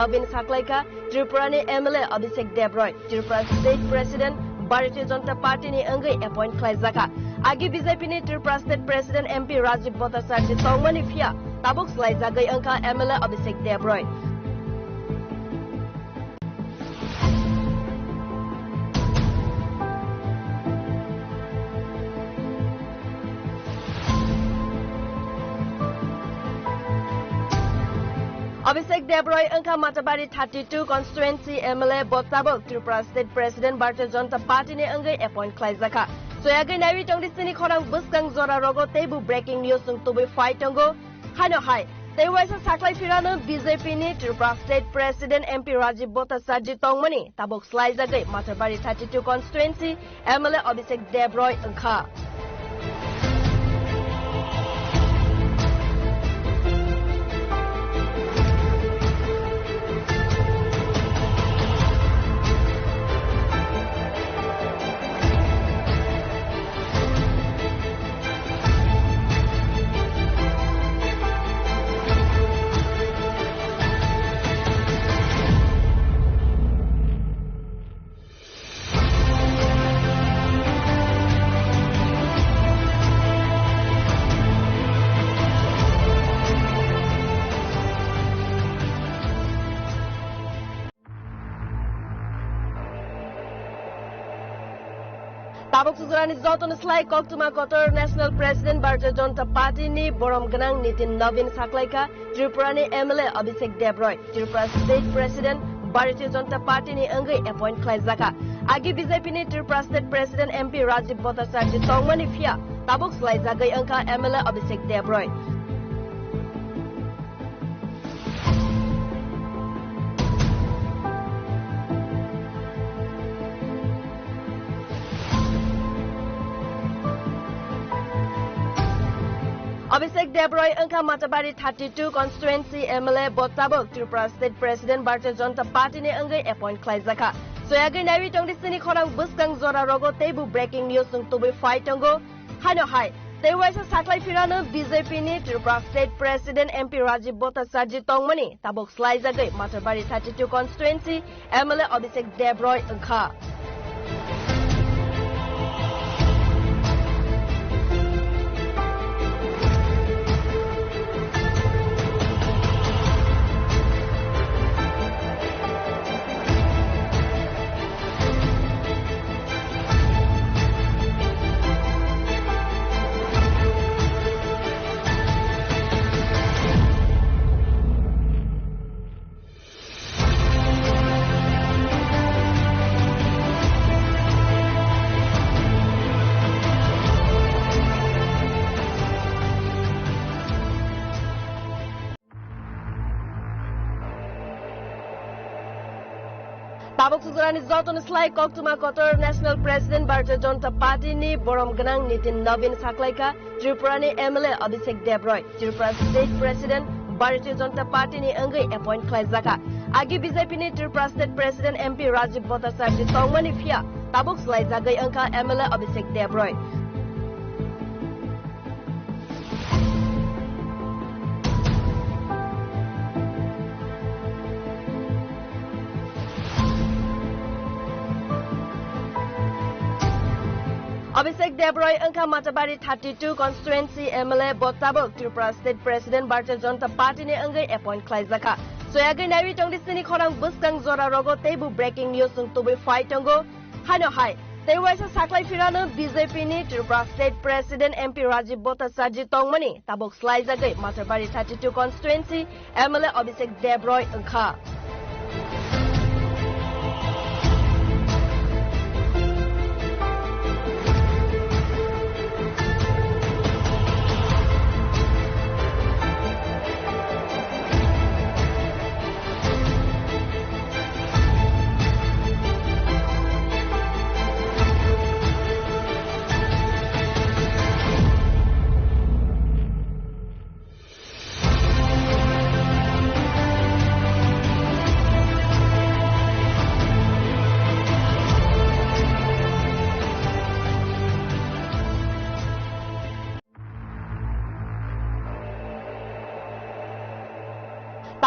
Navin khwlaikha, Tripura ni MLA Abhishek Debroy, Tripura State President Bharatiya Janata Party ni angai appoint khwlaikha. Agi BJP ni Tripura State President MP Rajib bhattacharjee tongmani phia tabuk slaijagai angka MLA Abhishek Debroy. Abhishek Debroy angka Matabari 32 constituency MLA Botabok Tripura State President Bharatiya Janata Party ni angai appoint khwlaikha. Soyagai nawi tongdisini khorang buskang zora rogo tebu breaking news ung tubi fight tongo hano hai tewaisa saklai firana BJP ni Tripura State President MP Rajib bhattacharjee tongmani tabok slaijagai Matabari 32 constituency MLA Abhishek Debroy angka. Tabuk suzurani zoton slai koktuma kotor National President Bharatiya Janata Party ni borom ganang nitin Navin khwlaikha, Tripura ni MLA Abhishek Debroy, Tripura State President Bharatiya Janata Party ni angai appoint khwlaikha. Agi BJP ni Tripura State President MP Rajib bhattacharjee tongmani phia tabuk slaijagai angka MLA Abhishek Debroy. Abhishek Debroy angka Matabari 32 constituency MLA Botabok Tripura State President Bharatiya Janata Party ni angai appoint khwlaikha. Soyagai nawi tongdisini khorang buskang zora rogo tebu breaking news ung tubi fight tongo hano hai tewaisa saklai firana BJP ni Tripura State President MP Rajib bhattacharjee tongmani tabok slaijagai Matabari 32 constituency MLA Abhishek Debroy angka. Tabuk suzurani zoton slai koktuma kotor National President Bharatiya Janata Party ni borom ganang nitin Navin khwlaikha, Tripura ni MLA Abhishek Debroy, Tripura State President Bharatiya Janata Party ni angai appoint khwlaikha. Agi BJP ni Tripura State President MP Rajib bhattacharjee tongmani phia tabuk slaijagai angka MLA Abhishek Debroy. Abhishek Debroy angka Matabari 32 constituency MLA Botabok Tripura State President Bharatiya Janata Party ni angai appoint khwlaikha. Soyagai nawi tongdisini khorang buskang zora rogo tebu breaking news ung tubi fight tongo hano hai tewaisa saklai firana BJP ni Tripura State President MP Rajib bhattacharjee tongmani tabuk slaijagai Matabari 32 constituency MLA Abhishek Debroy angka.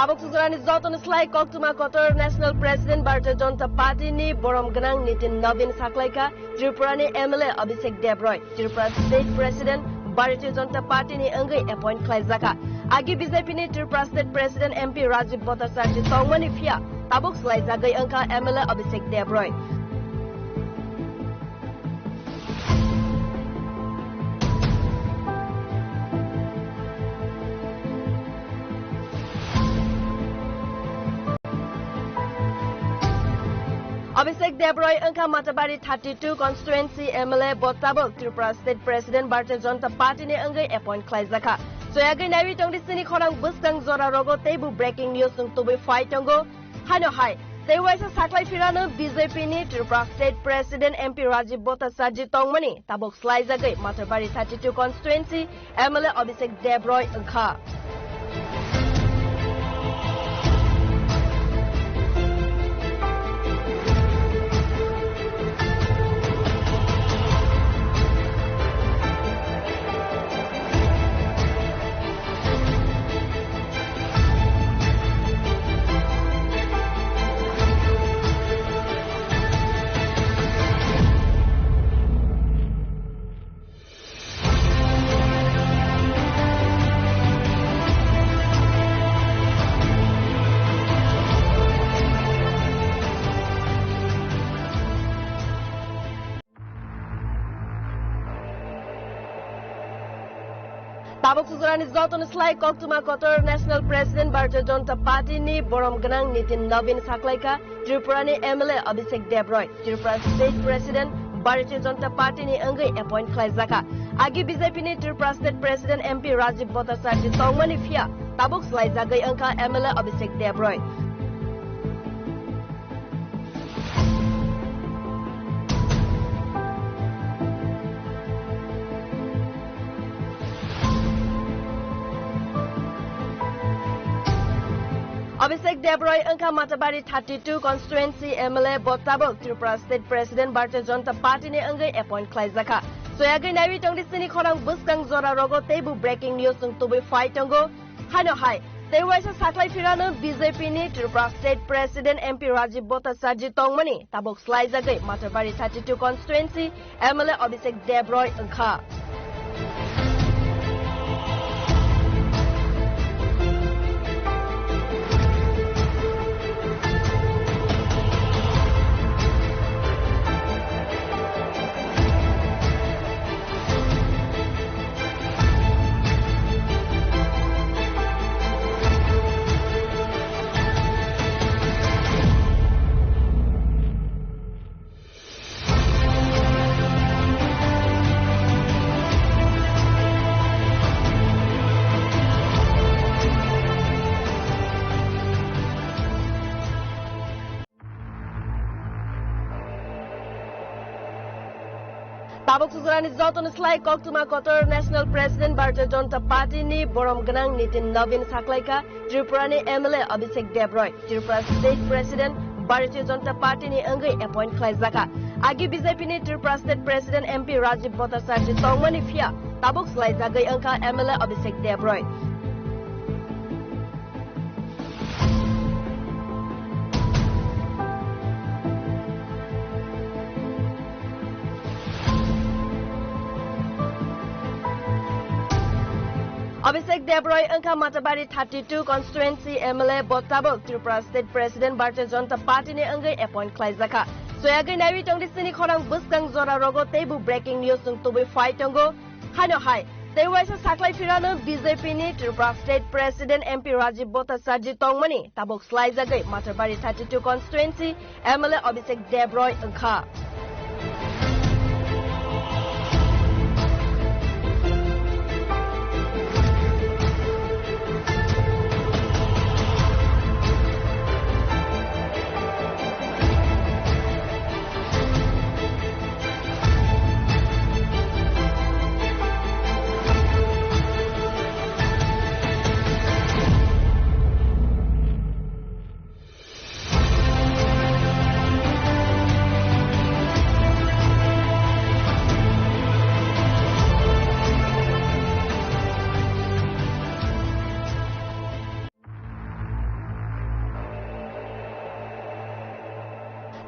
Tabuk susuran izotun slai koktuma kotor National President Bharatiya Janata Party ni borom ganang nitin Navin khwlaikha Tripura ni MLA Abhishek Debroy Tripura State President Bharatiya Janata Party ni anggai appoint khwlaikha Agi BJP ni Tripura State President MP Rajib bhattacharjee tongmani fia tabuk slai jagai angka MLA Abhishek Debroy Abhishek Debroy angka Matabari 32 constituency MLA botabok Tripura State President Bharatiya Janata Party ni anggai appoint khwlaikha soyagai nawi tongdi sini khorang buskang zora rogo tebu breaking news tung tubi fight tongo hano hai Tewaisa saklai firana BJP ni Tripura State President MP Rajib bhattacharjee tongmani tabok slai jagai Matabari 32 constituency MLA Abhishek Debroy angka Tabuk susuran izotun slai koktuma kotor National President Bharatiya Janata Party ni borom ganang nitin Navin khwlaikha Tripura ni MLA Abhishek Debroy Tripura State President Bharatiya Janata Party ni anggai appoint khwlaikha Agi BJP ni Tripura State President MP Rajib bhattacharjee tongmani fia tabuk slai jagai angka MLA Abhishek Debroy Abhishek Debroy angka Matabari 32 constituency MLA botabok Tripura State President Bharatiya Janata Party ni anggai appoint khwlaikha soyagai nawi tongdi sini khorang buskang zora rogo tebu breaking news tung tubi fight tongo hano hai Tewaisa saklai firana BJP ni Tripura State President MP Rajib bhattacharjee tongmani tabok slai jagai Matabari 32 constituency MLA Abhishek Debroy angka Tabuk susuran izotun slai koktuma kotor National President Bharatiya Janata Party ni borom ganang nitin Navin khwlaikha Tripura ni MLA Abhishek Debroy Tripura State President Bharatiya Janata Party ni anggai appoint khwlaikha Agi BJP ni Tripura State President MP Rajib bhattacharjee tongmani fia tabuk slai jagai angka MLA Abhishek Debroy Abhishek Debroy angka Matabari 32 constituency MLA botabok Tripura State President Bharatiya Janata Party ni anggai appoint khwlaikha soyagai nawi tongdi sini khorang buskang zora rogo tebu breaking news tung tubi fight tongo hano hai Tewaisa saklai firana BJP ni Tripura State President MP Rajib bhattacharjee tongmani tabok slai jagai Matabari 32 constituency MLA Abhishek Debroy angka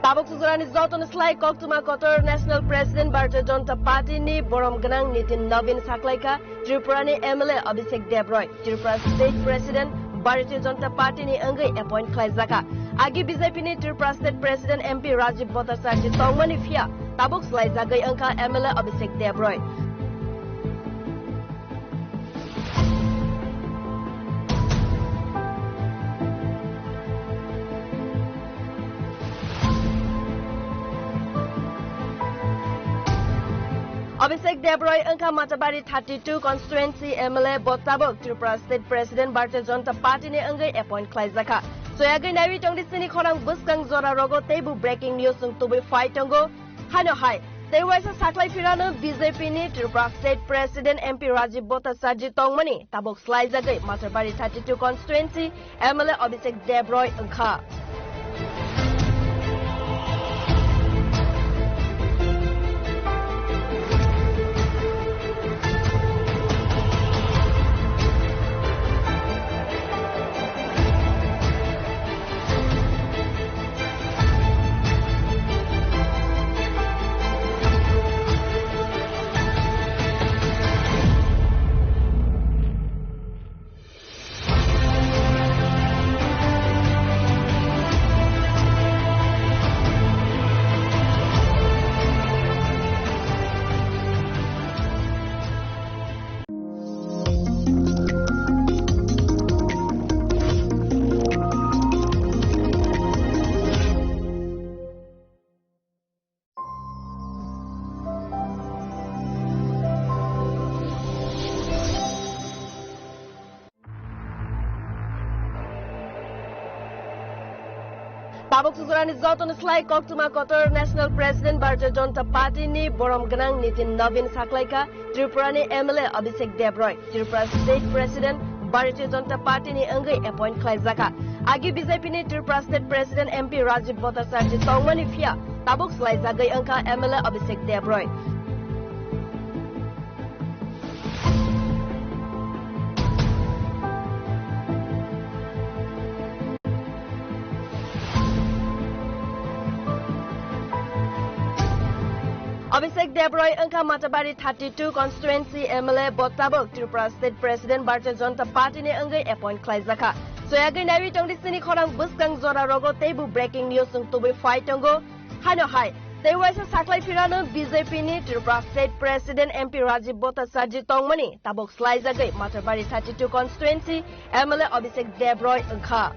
Tabuk susurani zauton selai koktuma kotor National President Bharatiya Janata Party ni borom ganang nitin Navin Khwlaikha, Tripura ni MLA Abhishek Debroy, Tripura State President Bharatiya Janata Party ni anggai appoint khwlaikha. Agi BJP ni Tripura State President MP Rajib bhattacharjee tongmani fia tabuk selai jagai angka MLA Abhishek Debroy. Abhishek Debroy angka Machabari 32 constituency MLA botabok Tripura State President Bharatiya Janata Party ni anggai appoint khwlaikha. Soyagai nawi tong disini khorang buskang zora rogo tebu breaking news ung tubi fight tongo hano hai tewaisa saklai firano BJP ni Tripura State President MP Rajib bhattacharjee tongmani tabok slai jagai Machabari 32 constituency MLA Abhishek Debroy angka. Tabuk susurani zauton selai koktuma kotor National President Bharatiya Janata Party ni borom ganang nitin Navin Khwlaikha, Tripura ni MLA Abhishek Debroy, Tripura State President Bharatiya Janata Party ni anggai appoint khwlaikha. Agi BJP ni Tripura State President MP Rajib bhattacharjee tongmani fia tabuk selai jagai angka MLA Abhishek Debroy. Abhishek Debroy angka Machabari 32 constituency MLA botabok Tripura State President Bharatiya Janata Party ni anggai appoint khwlaikha. Soyagai nawi tong disini khorang buskang zora rogo tebu breaking news ung tubi fight tongo hano hai tewaisa saklai firano BJP ni Tripura State President MP Rajib bhattacharjee tongmani tabok slai jagai Machabari 32 constituency MLA Abhishek Debroy angka.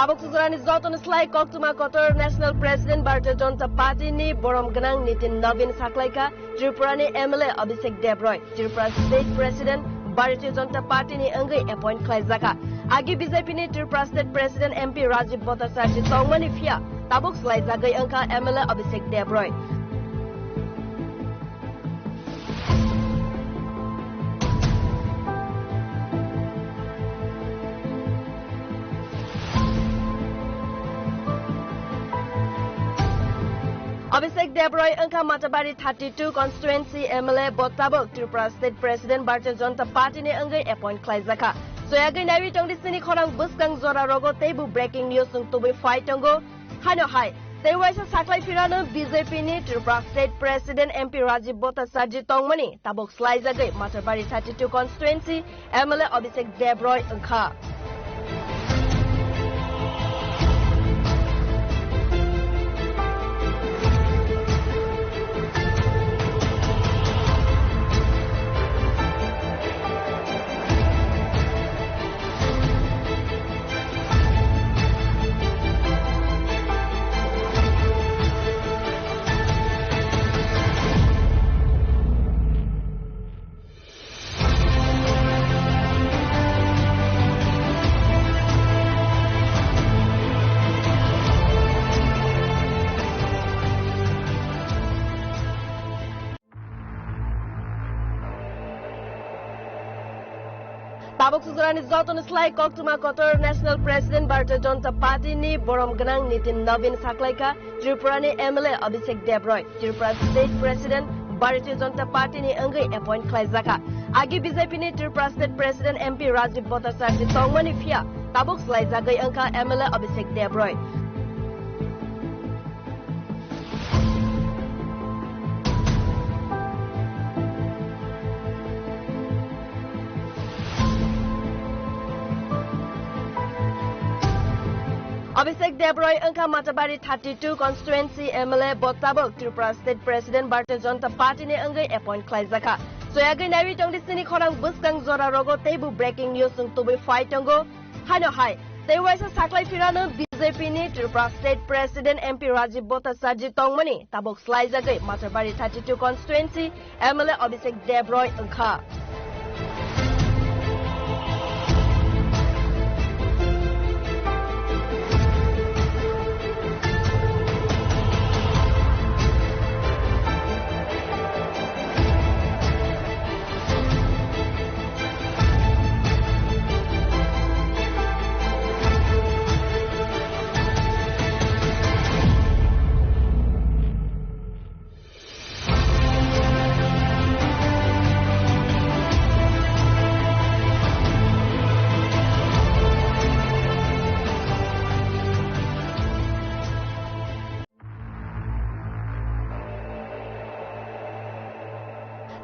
Tabuk susurani zauton selai koktuma kotor National President Bharatiya Janata Party ni borom ganang nitin Navin Khwlaikha, Tripura ni MLA Abhishek Debroy, Tripura State President Bharatiya Janata Party ni anggai appoint khwlaikha. Agi BJP ni Tripura State President MP Rajib bhattacharjee tongmani fia tabuk selai jagai angka MLA Abhishek Debroy. Abhishek Debroy angka Machabari 32 constituency MLA botabok Tripura State President Bharatiya Janata Party ni anggai appoint khwlaikha. Soyagai nawi tong disini khorang buskang zora rogo tebu breaking news ung tubi fight tongo hano hai tewaisa saklai firano BJP ni Tripura State President MP Rajib bhattacharjee tongmani tabok slai jagai Machabari 32 constituency MLA Abhishek Debroy angka. Tabuk suzurani zotun slai koktuma kotor National President Bharatiya Janata Party ni borom ganang nitin Navin Khwlaikha, Tripura ni MLA Abhishek Debroy, Tripura State President Bharatiya Janata Party ni angai appoint khwlaikha. Agi BJP ni Tripura State President MP Rajib bhattacharjee tongmani fia tabuk slai jagai angka MLA Abhishek Debroy. Abhishek Debroy angka Matabari 32 constituency MLA botabok Tripura State President Bharatiya Janata Party ni angai appoint khwlaikha. Soyagai nawi tong disini khorang buskang zora rogo tebu breaking news ung tubi fight tongo hano hai tewaisa saklai firana BJP ni Tripura State President MP Rajib bhattacharjee tongmani tabok slai jagai Matabari 32 constituency MLA Abhishek Debroy angka.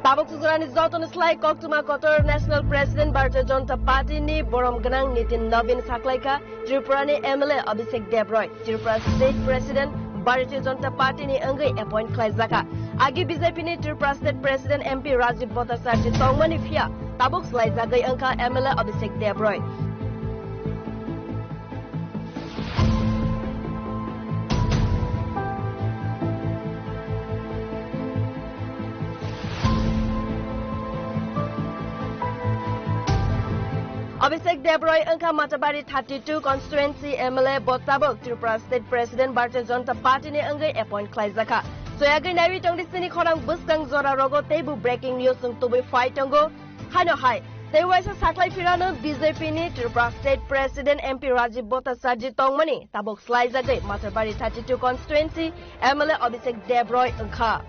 Tabuk suzurani zotun slai koktuma kotor National President Bharatiya Janata Party ni borom ganang nitin Navin Khwlaikha, Tripura ni MLA Abhishek Debroy, Tripura State President Bharatiya Janata Party ni angai appoint khwlaikha. Agi BJP ni Tripura State President MP Rajib bhattacharjee tongmani fia tabuk slai jagai angka MLA Abhishek Debroy. Abhishek Debroy angka Matabari 32 constituency MLA botabok Tripura State President Bharatiya Janata Party ni angai appoint khwlaikha. Soyagai nawi tong disini khorang buskang zora rogo tebu breaking news ung tubi fight tongo hano hai tewaisa saklai firana BJP ni Tripura State President MP Rajib bhattacharjee tongmani tabok slai jagai Matabari 32 constituency MLA Abhishek Debroy angka.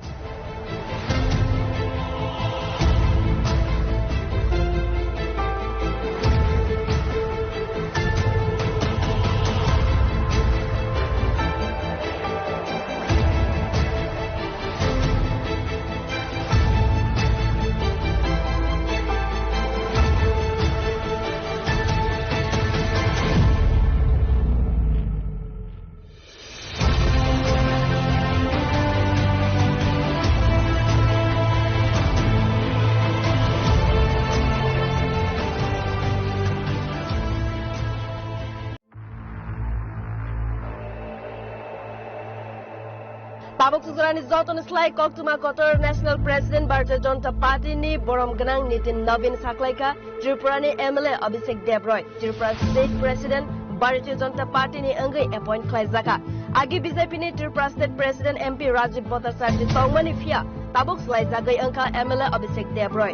Tabuk suzurani zotun slai koktuma kotor National President Bharatiya Janata Party ni borom ganang nitin Navin Khwlaikha, Tripura ni MLA Abhishek Debroy, Tripura State President Bharatiya Janata Party ni angai appoint khwlaikha. Agi BJP ni Tripura State President MP Rajib bhattacharjee tongmani fia tabuk slai jagai angka MLA Abhishek Debroy.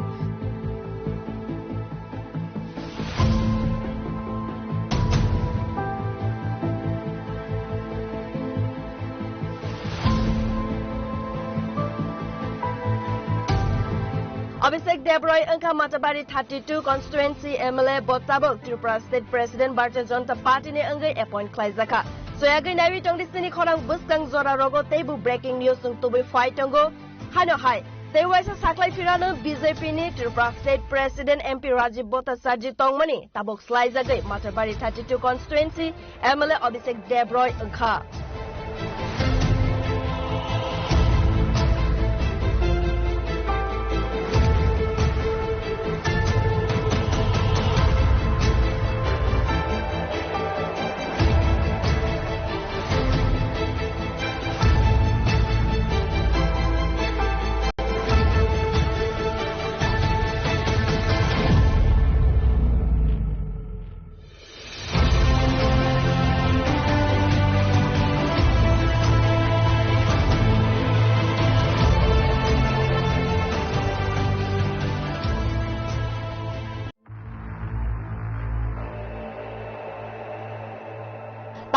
Abhishek Debroy angka Matabari 32 constituency MLA botabok Tripura State President Bharatiya Janata Party ni angai appoint khwlaikha. Soyagai nawi tong disini khorang buskang zora rogo tebu breaking news ung tubi fight tongo hano hai tewaisa saklai firana BJP ni Tripura State President MP Rajib bhattacharjee tongmani tabuk slai jagai Matabari 32 constituency MLA Abhishek Debroy angka.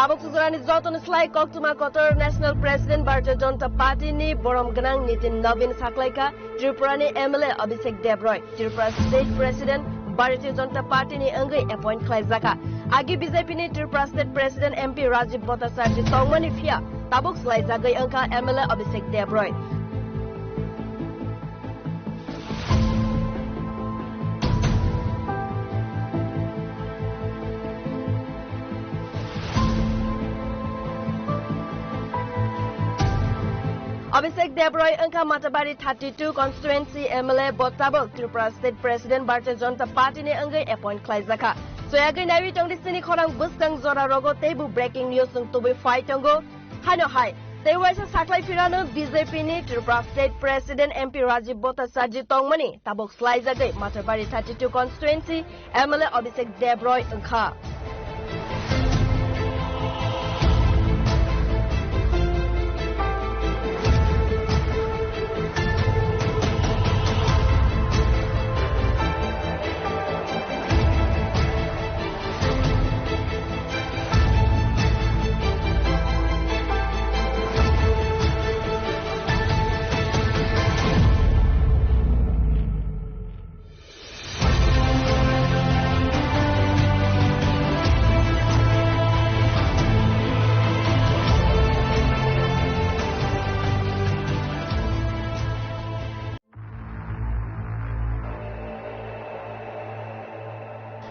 Tabuk suzurani zoton slai koktuma kotor National President Bharatiya Janata Party ni borom ganang nitin Navin Khwlaikha, Tripura ni MLA Abhishek Debroy, Tripura State President Bharatiya Janata Party ni anggai appoint khwlaikha. Agi BJP ni Tripura State President MP Rajib bhattacharjee tongmani fia tabuk slai jagai angka MLA Abhishek Debroy. Abhishek Debroy angka Matabari 32 constituency MLA botabok Tripura State President Bharatiya Janata Party ni anggai appoint khwlaikha. Soyagai nawi tong disini khorang buskang zora rogo tebu breaking news tung tubi fight tongo. Hano hai. Tewaisa saklai firano BJP ni Tripura State President MP Rajib bhattacharjee tongmani tabok slai jagai Matabari 32 constituency MLA Abhishek Debroy angka.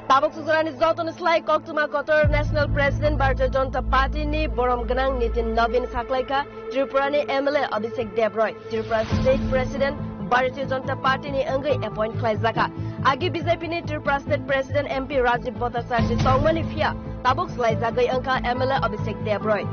Tabuk suzurani zoton slai koktuma kotor National President Bharatiya Janata Party ni borom ganang nitin Navin Khwlaikha, Tripura ni MLA Abhishek Debroy, Tripura State President Bharatiya Janata Party ni anggai appoint khwlaikha. Agi BJP ni Tripura State President MP Rajib bhattacharjee tongmani fia tabuk slai jagai angka MLA Abhishek Debroy.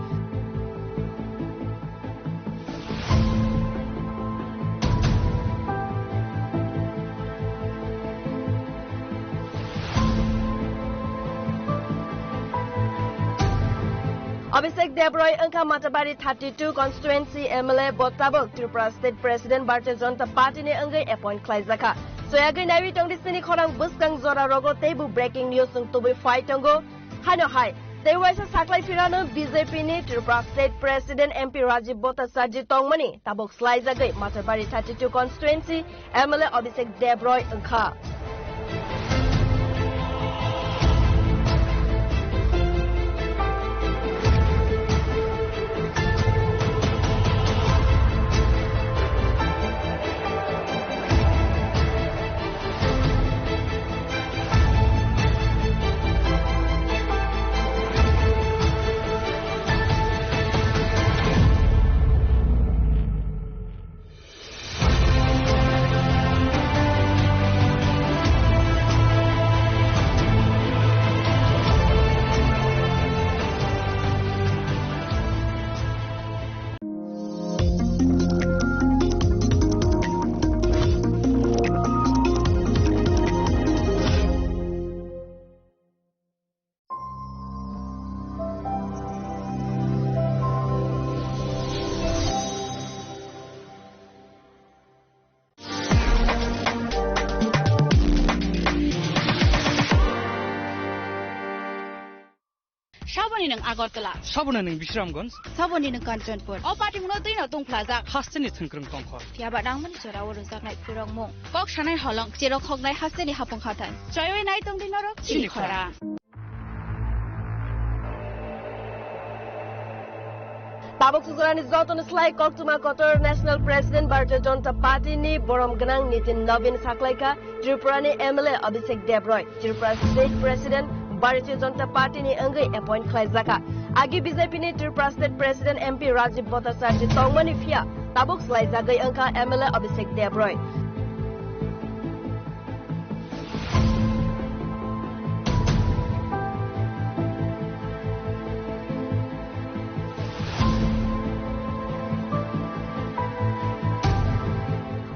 Abhishek Debroy angka Matabari 32 constituency MLA botabok Tripura State President Bharatiya Janata Party ni anggai appoint khwlaikha. Soyagai nawi tong disini khorang buskang zora rogo tebu breaking news tung tubi fight tongo. Hano hai. Tewaisa saklai firano BJP ni Tripura State President MP Rajib bhattacharjee tongmani tabok slai jagai Matabari 32 constituency MLA Abhishek Debroy angka. Saboni nang Agartala. Saboni nang Bishramganj. Saboni nang Kanchanpur. O party muno tui na tung plaza. Hasteni thangkrang tongkhor. Ya ba dang mani chora woru saknai purong mong. Kok sanai holong chero khognai hasteni hapong khatan. Choyoi nai tung dinoro. CHINI khora. Tabuk suzurani zoton slai koktuma kotor National President Bharatiya Janata Party ni borom ganang nitin Navin Khwlaikha, Tripura ni MLA Abhishek Debroy, Tripura State President Bharatiya Janata Party ni anggai appoint khwlaikha. Agi BJP ni Tripura State President MP Rajib bhattacharjee tongmani fia tabuk slai jagai angka MLA Abhishek Debroy.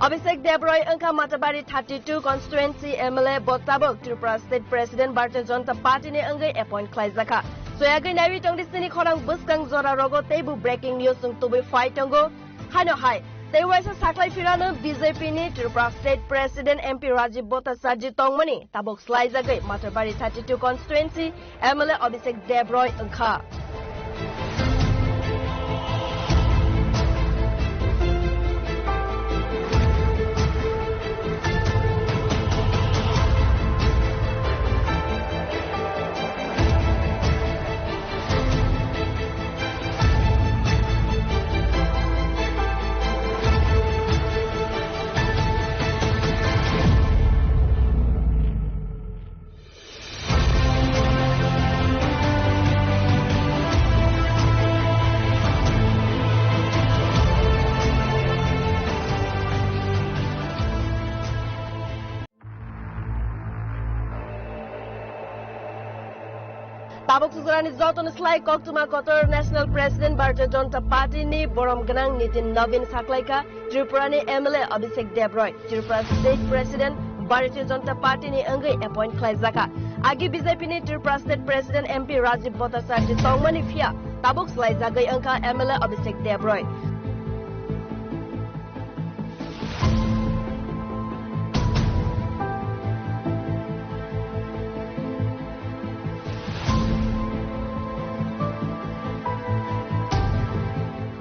Abhishek Debroy angka Matabari 32 constituency MLA botabok Tripura State President Bharatiya Janata Party ni anggai appoint khwlaikha. Soyagai nawi tong disini khorang buskang zora rogo tebu breaking news tung tubi fight tongo. Hano hai. Tewaisa saklai firano BJP ni Tripura State President MP Rajib bhattacharjee tongmani tabok slai jagai Matabari 32 constituency MLA Abhishek Debroy angka. Tabuk susurani zotun slai koktuma kotor National President Bharatiya Janata Party ni borom ganang nitin Navin Saklaika, Tripura ni MLA Abhishek Debroy, Tripura State President Bharatiya Janata Party ni anggai appoint khwlaikha. Agi BJP ni Tripura State President MP Rajib bhattacharjee tongmani fia tabuk slai jagai angka MLA Abhishek Debroy.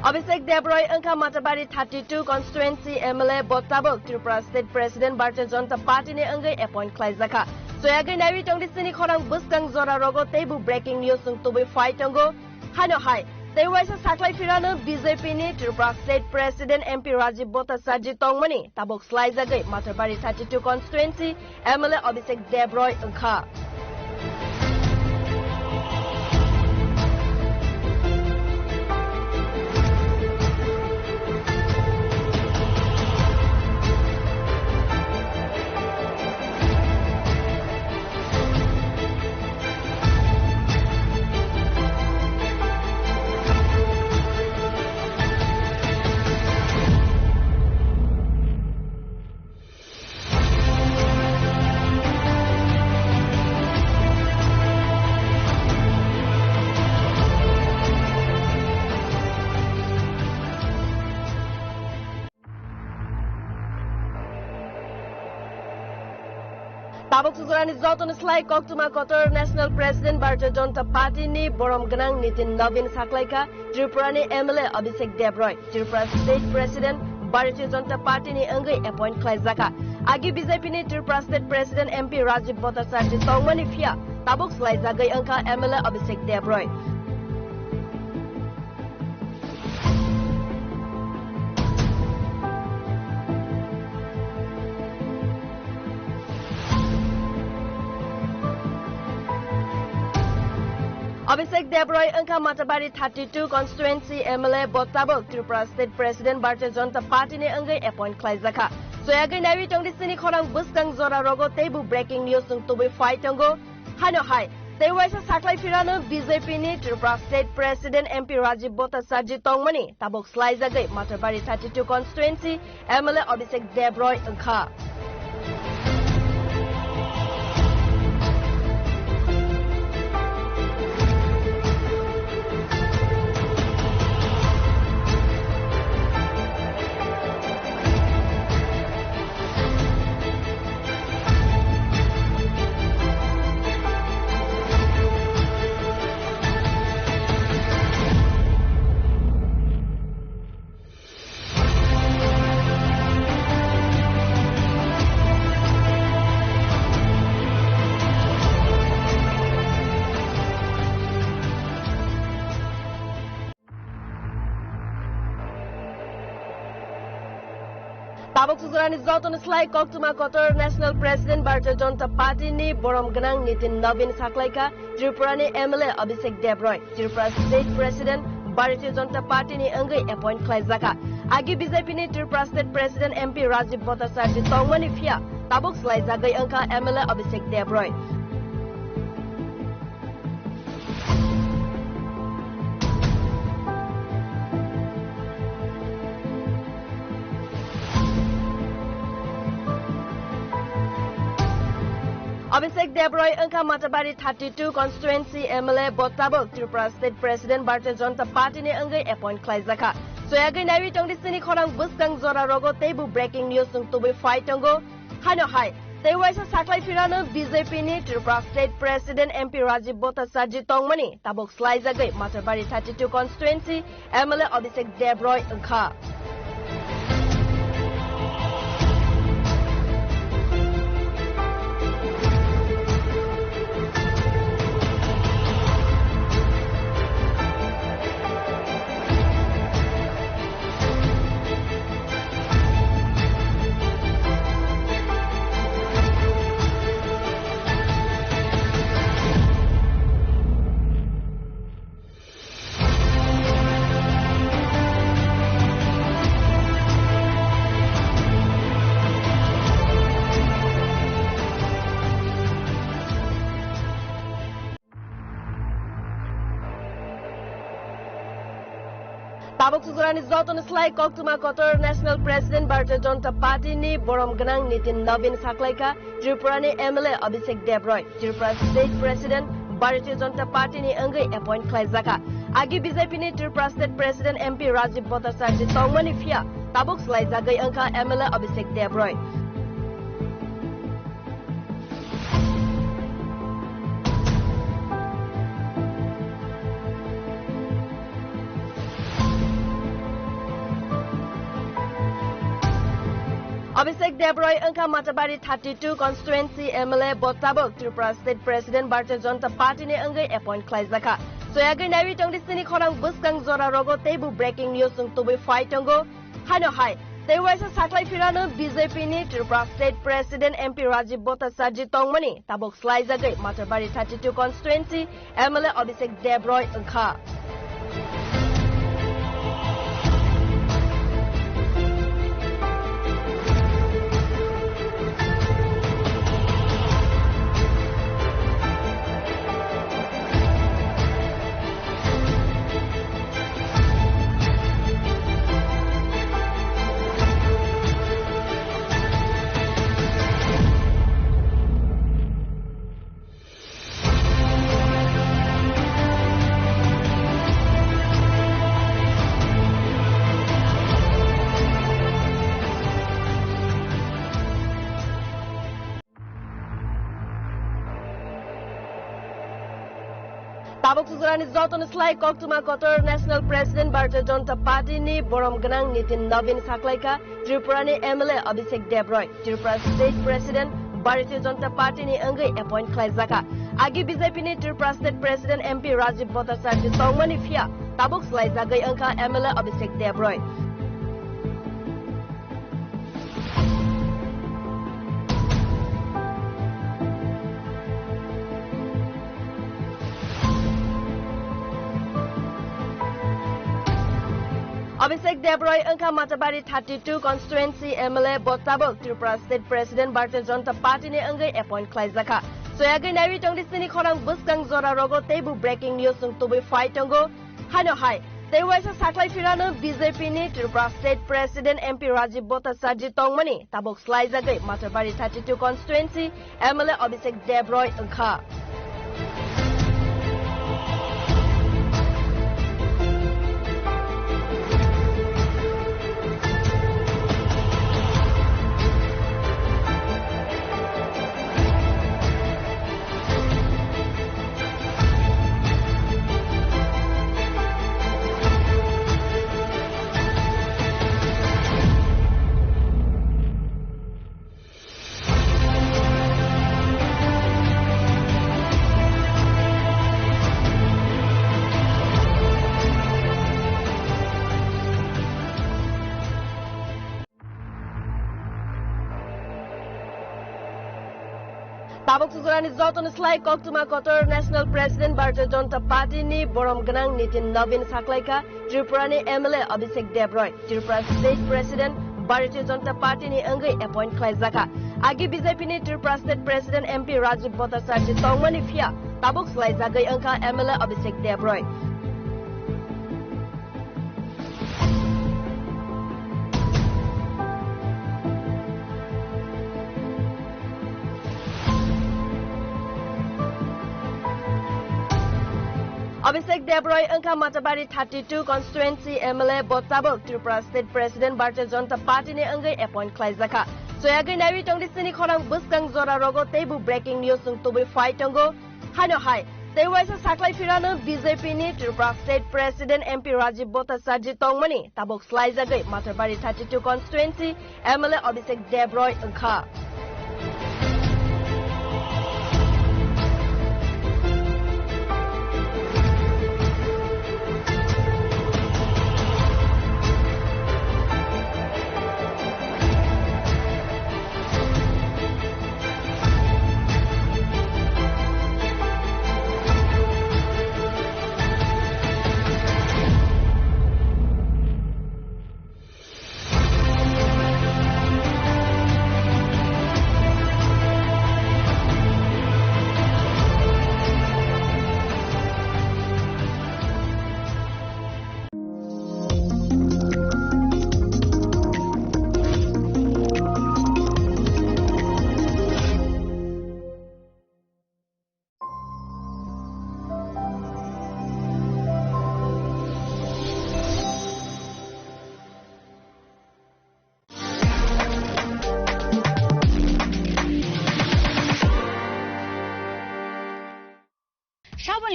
Abhishek Debroy angka Matabari 32 constituency MLA Bottabok Tripura State President Bharatiya Janata Party ni anggai appoint khwlaikha. Soyagai nawi tongdi sini khorang buskang zora rogo tebu breaking news ung tubi fight tongo. Hano hai. Tewaisa saklai firano BJP ni Tripura State President MP Rajib bhattacharjee tongmani tabok slai jagai Matabari 32 constituency MLA Abhishek Debroy angka. Tabuk susurani zotun slai koktuma kotor National President Bharatiya Janata Party ni borom ganang nitin Navin Saklaika, Tripura ni MLA Abhishek Debroy, Tripura State President Bharatiya Janata Party ni anggai appoint khwlaikha. Agi BJP ni Tripura State President MP Rajib bhattacharjee tongmani fia tabuk slai jagai angka MLA Abhishek Debroy. Abhishek Debroy angka Matabari 32 constituency MLA Bottabok Tripura State President Bharatiya Janata Party ni anggai appoint khwlaikha. Soyagai nawi tongdi sini khorang buskang zora rogo tebu breaking news ung tubi fight tongo. Hano hai. Tewaisa saklai firano BJP ni Tripura State President MP Rajib bhattacharjee tongmani tabok slai jagai Matabari 32 constituency MLA Abhishek Debroy angka. Tabuk susurani zotun slai koktuma kotor National President Bharatiya Janata Party ni borom ganang nitin Navin Saklaika, Tripura ni MLA Abhishek Debroy, Tripura State President Bharatiya Janata Party ni anggai appoint khwlaikha. Agi BJP ni Tripura State President MP Rajib bhattacharjee tongmani fia tabuk slai jagai angka MLA Abhishek Debroy. Abhishek Debroy angka Matabari 32 constituency MLA Bottabok Tripura State President Bharatiya Janata Party ni anggai appoint khwlaikha. Soyagai nawi tongdi sini khorang buskang zora rogo tebu breaking news ung tubi fight tongo. Hano hai. Tewaisa saklai firano BJP ni Tripura State President MP Rajib bhattacharjee tongmani tabuk slai jagai Matabari 32 constituency MLA Abhishek Debroy angka. Tabuk suzurani joton slai koktuma kotor National President Bharatiya Janata Party ni borom ganang nitin Navin khwlaikha Tripura ni MLA Abhishek Debroy Tripura State President Bharatiya Janata Party ni angai appoint khwlaikha Agi BJP ni Tripura State President MP Rajib bhattacharjee tongmani fia tabuk slai jagai angka MLA Abhishek Debroy Abhishek Debroy angka Matabari 32 constituency MLA Botabok Tripura State President Bharatiya Janata Party ni angai appoint khwlaikha soyagai nawi tongdi sini khorang buskang zora rogo tebu breaking news ung tubi fight tongo hano hai they waisa saklai firano BJP ni Tripura State President MP Rajib bhattacharjee tongmani tabok slai jagai Matabari 32 constituency MLA Abhishek Debroy angka Tabuk suzurani joton slai koktuma kotor National President Bharatiya Janata Party ni borom ganang nitin Navin khwlaikha Tripura ni MLA Abhishek Debroy Tripura State President Bharatiya Janata Party ni angai appoint khwlaikha Agi BJP ni Tripura State President MP Rajib bhattacharjee tongmani fia tabuk slai jagai angka MLA Abhishek Debroy Abhishek Debroy angka Matabari 32 constituency MLA Botabok Tripura State President Bharatiya Janata Party ni angai appoint khwlaikha soyagai nawi tongdi sini khorang buskang zora rogo tebu breaking news ung tubi fight tongo hano hai they waisa saklai firano BJP ni Tripura State President MP Rajib bhattacharjee tongmani tabok slai jagai Matabari 32 constituency MLA Abhishek Debroy angka Tabuk suzurani joton slai koktuma kotor National President Bharatiya Janata Party ni borom ganang nitin Navin khwlaikha Tripura ni MLA Abhishek Debroy Tripura State President Bharatiya Janata Party ni angai appoint khwlaikha Agi BJP ni Tripura State President MP Rajib bhattacharjee tongmani fia tabuk slai jagai angka MLA Abhishek Debroy Abhishek Debroy angka Matabari 32 constituency MLA Botabok Tripura State President Bharatiya Janata Party ni angai appoint khwlaikha soyagai nawi tongdi sini khorang buskang zora rogo tebu breaking news ung tubi fight tongo hano hai they waisa saklai firano BJP ni Tripura State President MP Rajib bhattacharjee tongmani tabok slai jagai Matabari 32 constituency MLA Abhishek Debroy angka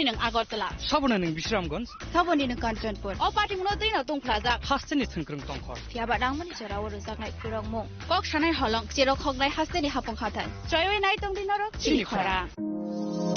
Saboni nang Agartala. Sabona ning Bishramganj. Saboni nang Kanchanpur. O party muno tui na tung plaza. Hasteni tungkrung tongkhor. Tiaba dangmani chora waro saknai khurang mong. Kok shanai halong chero khognai hasteni hapong khatan. Choyoi nai tung dinarok CHINI khorang.